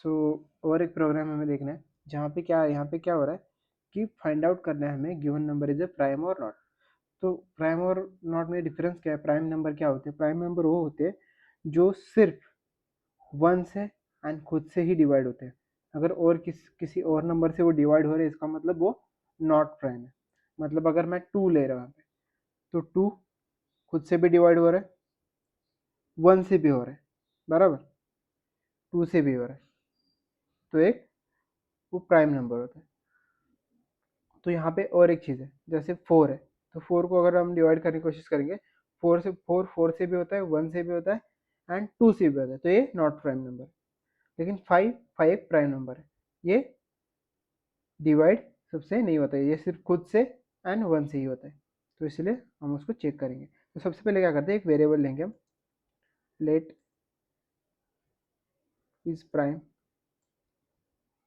सो और एक प्रोग्राम हमें देखना है जहाँ पे क्या हो रहा है कि फाइंड आउट करना है हमें given number is a prime और नॉट। तो प्राइम और नॉट में डिफरेंस क्या है? प्राइम नंबर क्या होते हैं? प्राइम नंबर वो होते हैं जो सिर्फ वन से एंड खुद से ही डिवाइड होते हैं। अगर और किसी और नंबर से वो डिवाइड हो रहे हैं इसका मतलब वो नॉट प्राइम है। मतलब अगर मैं टू ले रहा हूँ तो टू खुद से भी डिवाइड हो रहा है, वन से भी हो रहा है, बराबर, टू से भी हो रहा है, तो एक वो प्राइम नंबर होता है। तो यहाँ पे और एक चीज़ है, जैसे फोर है, तो फोर को अगर हम डिवाइड करने की कोशिश करेंगे, फोर से भी होता है, वन से भी होता है एंड टू से भी होता है, तो ये नॉट प्राइम नंबर है। लेकिन फाइव फाइव एक प्राइम नंबर है, ये डिवाइड सबसे नहीं होता है, ये सिर्फ खुद से एंड वन से ही होता है। तो इसलिए हम उसको चेक करेंगे। तो सबसे पहले क्या करते हैं, एक वेरिएबल लेंगे हम, let is prime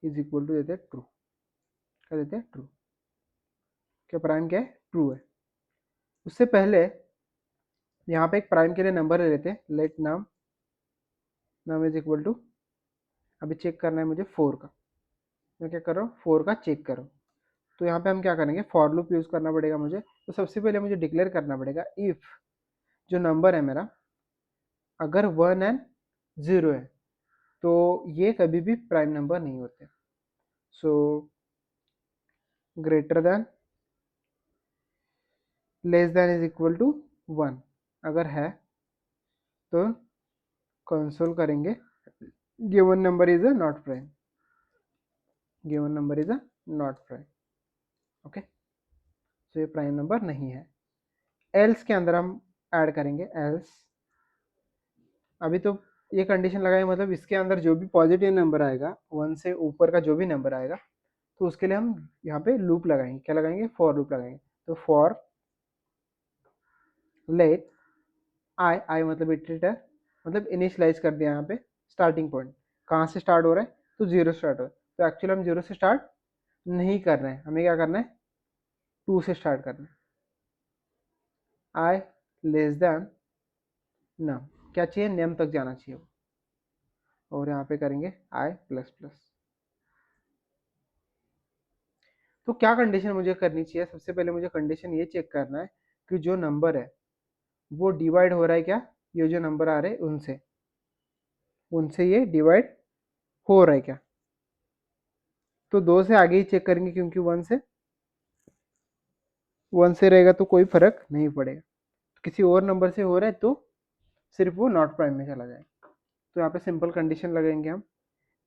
is equal to देते हैं ट्रू। क्या देते हैं? ट्रू। क्या प्राइम क्या है? ट्रू है। उससे पहले यहाँ पे एक प्राइम के लिए नंबर ले लेते हैं, लेट नाम इज इक्वल टू, अभी चेक करना है मुझे फोर का। मैं क्या कर रहा हूँ, फोर का चेक कर रहा हूँ। तो यहाँ पे हम क्या करेंगे, फॉर लूप यूज़ करना पड़ेगा मुझे। तो सबसे पहले मुझे डिक्लेयर करना पड़ेगा इफ़ जो नंबर है मेरा अगर वन एंड ज़ीरो है तो ये कभी भी प्राइम नंबर नहीं होते। So greater than less than is equal to one अगर है तो कंसोल करेंगे given number is a not prime, given number is a not prime. Okay, तो ये प्राइम नंबर नहीं है। एल्स के अंदर हम ऐड करेंगे एल्स, अभी तो ये कंडीशन लगाएंगे, मतलब इसके अंदर जो भी पॉजिटिव नंबर आएगा, वन से ऊपर का जो भी नंबर आएगा, तो उसके लिए हम यहाँ पे लूप लगाएंगे। क्या लगाएंगे? फॉर लूप लगाएंगे। तो फॉर लेट आई मतलब इटरेटर, मतलब इनिशियलाइज कर दिया यहाँ पे स्टार्टिंग पॉइंट। कहाँ से स्टार्ट हो रहा है? तो जीरो स्टार्ट हो रहा है। तो एक्चुअली हम जीरो से स्टार्ट नहीं कर रहे हैं, हमें क्या करना है, टू से स्टार्ट करना है। आई लेस देन नम, क्या चाहिए? नेम तक जाना चाहिए वो, और यहाँ पे करेंगे आई प्लस प्लस। तो क्या कंडीशन मुझे करनी चाहिए? सबसे पहले मुझे कंडीशन ये चेक करना है कि जो नंबर है वो डिवाइड हो रहा है क्या, ये जो नंबर आ रहे हैं उनसे, उनसे ये डिवाइड हो रहा है क्या। तो दो से आगे ही चेक करेंगे, क्योंकि वन से रहेगा तो कोई फर्क नहीं पड़ेगा। तो किसी और नंबर से हो रहा है तो सिर्फ वो नॉट प्राइम में चला जाएगा। तो यहाँ पे सिंपल कंडीशन लगाएंगे हम,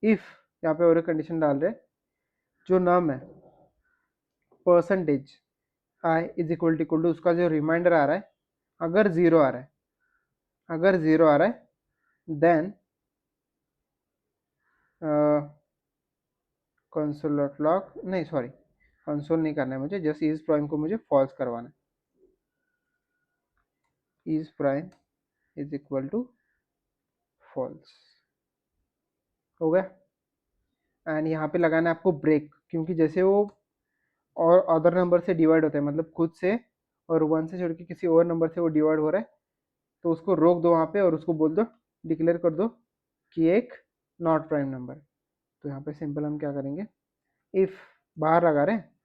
इफ यहाँ पे और एक कंडीशन डाल रहे हैं, जो नाम है percentage I is equal to उसका जो रिमाइंडर आ रहा है, अगर जीरो आ रहा है, अगर जीरो आ रहा है देन कंसोल डॉट लॉग, नहीं सॉरी, कंसोल नहीं करना है मुझे, जस्ट इज प्राइम को मुझे फॉल्स करवाना है। Is prime is equal to false हो गया। एंड यहाँ पे लगाना है आपको ब्रेक, क्योंकि जैसे वो और अदर नंबर से डिवाइड होता है, मतलब खुद से और वन से छोड़ के किसी और नंबर से वो डिवाइड हो रहा है, तो उसको रोक दो वहाँ पे और उसको बोल दो, डिक्लेयर कर दो कि एक नॉट प्राइम नंबर। तो यहाँ पे सिंपल हम क्या करेंगे, इफ बाहर लगा रहे हैं,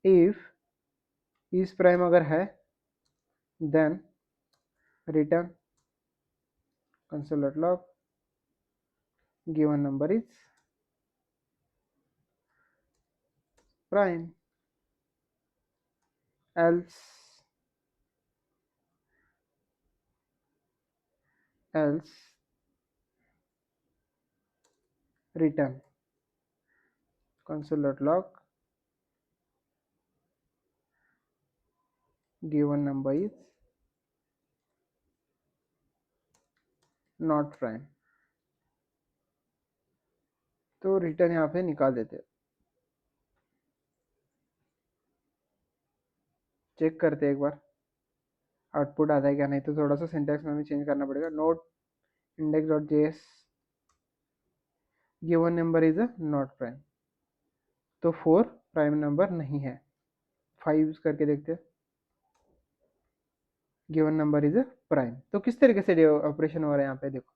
इफ इस प्राइम अगर है then return console dot log given number is prime, else return console.log given number is not prime। तो रिटर्न यहाँ पे निकाल देते हैं। चेक करते हैं एक बार आउटपुट आता है क्या, नहीं तो थोड़ा सा सिंटैक्स में हमें चेंज करना पड़ेगा। Note index dot JS given number is a not prime, तो फोर प्राइम नंबर नहीं है। फाइव यूज करके देखते हैं, given number is a prime. तो किस तरीके से ऑपरेशन हो रहा है यहाँ पे देखो,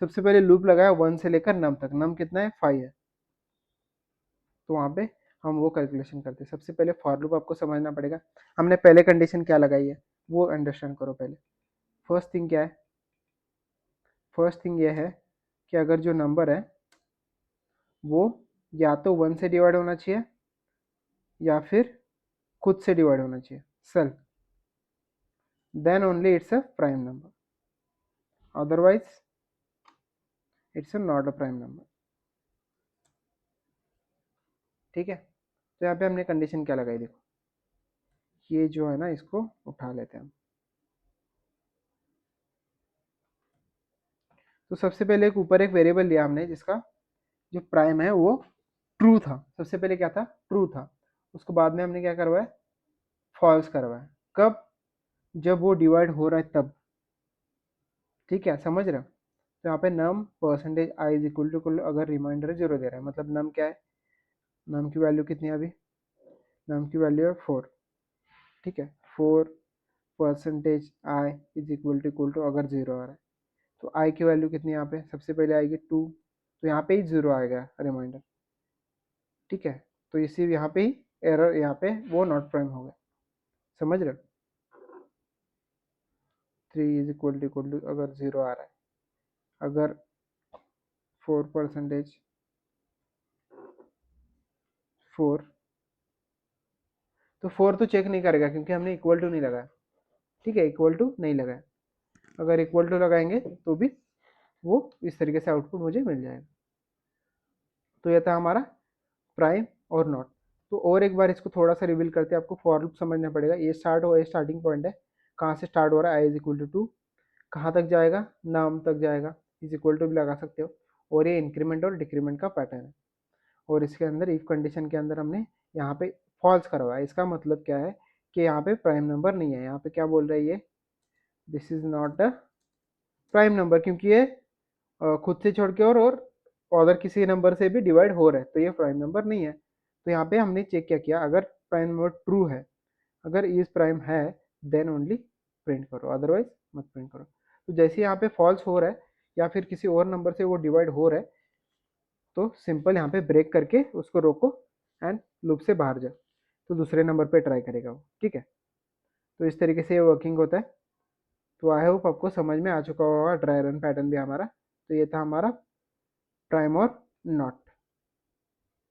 सबसे पहले लूप लगाया 1 से लेकर नम तक, नम कितना है 5 है, तो वहाँ पे हम वो कैलकुलेशन करते हैं। सबसे पहले फॉर लूप आपको समझना पड़ेगा, हमने पहले कंडीशन क्या लगाई है वो अंडरस्टैंड करो पहले। फर्स्ट थिंग क्या है, फर्स्ट थिंग ये है कि अगर जो नंबर है वो या तो 1 से डिवाइड होना चाहिए या फिर खुद से डिवाइड होना चाहिए, self, then only it's a prime number, otherwise it's not a prime number. ठीक है, तो यहाँ पे हमने कंडीशन क्या लगाई, देखो ये जो है ना इसको उठा लेते हैं हम। तो सबसे पहले एक ऊपर एक वेरिएबल लिया हमने जिसका जो प्राइम है वो ट्रू था, सबसे पहले क्या था ट्रू था, उसको बाद में हमने क्या करवाया फॉल्स करवाया, कब, जब वो डिवाइड हो रहा है तब। ठीक है, समझ रहे हो, तो यहाँ पे नम percentage I is equal to अगर रिमाइंडर 0 दे रहा है, मतलब नम क्या है, नम की वैल्यू कितनी है अभी, नम की वैल्यू है 4। ठीक है, 4 percentage I is equal to अगर 0 आ रहा है तो आई की वैल्यू कितनी है यहाँ पे, सबसे पहले आएगी 2, तो यहाँ पे ही 0 आएगा रिमाइंडर। ठीक है, तो इसी यहाँ पे ही एरर, यहाँ पे वो नॉट प्राइम हो गया, समझ रहे हो। 3 इज इक्वल टू अगर 0 आ रहा है, अगर 4 परसेंटेज 4, तो 4 तो चेक नहीं करेगा क्योंकि हमने इक्वल टू नहीं लगाया। ठीक है, इक्वल टू नहीं लगाया, अगर इक्वल टू लगाएंगे तो भी वो इस तरीके से आउटपुट मुझे मिल जाएगा। तो यह था हमारा प्राइम और नॉट। तो और एक बार इसको थोड़ा सा रिवील करते हैं, आपको फॉर लूप समझना पड़ेगा, ये स्टार्ट हो, ये स्टार्टिंग पॉइंट है, कहाँ से स्टार्ट हो रहा है, आई इज इक्वल टू 2, कहाँ तक जाएगा, नाम तक जाएगा, इज इक्वल टू भी लगा सकते हो, और ये इंक्रीमेंट और डिक्रीमेंट का पैटर्न है। और इसके अंदर इफ कंडीशन के अंदर हमने यहाँ पे फॉल्स करवाया, इसका मतलब क्या है कि यहाँ पे प्राइम नंबर नहीं है, यहाँ पे क्या बोल रहा है ये, this is not a prime number, क्योंकि ये खुद से छोड़ के और अदर किसी नंबर से भी डिवाइड हो रहा है, तो ये प्राइम नंबर नहीं है। तो यहाँ पे हमने चेक क्या किया, अगर प्राइम नंबर ट्रू है, अगर इज प्राइम है देन ओनली प्रिंट करो, अदरवाइज मत प्रिंट करो। तो जैसे यहाँ पे फॉल्स हो रहा है या फिर किसी और नंबर से वो डिवाइड हो रहा है, तो सिंपल यहाँ पे ब्रेक करके उसको रोको एंड लूप से बाहर जाओ, तो दूसरे नंबर पे ट्राई करेगा वो। ठीक है, तो इस तरीके से ये वर्किंग होता है। तो आई होप आपको समझ में आ चुका होगा ड्राई रन पैटर्न भी हमारा। तो ये था हमारा प्राइम और नॉट।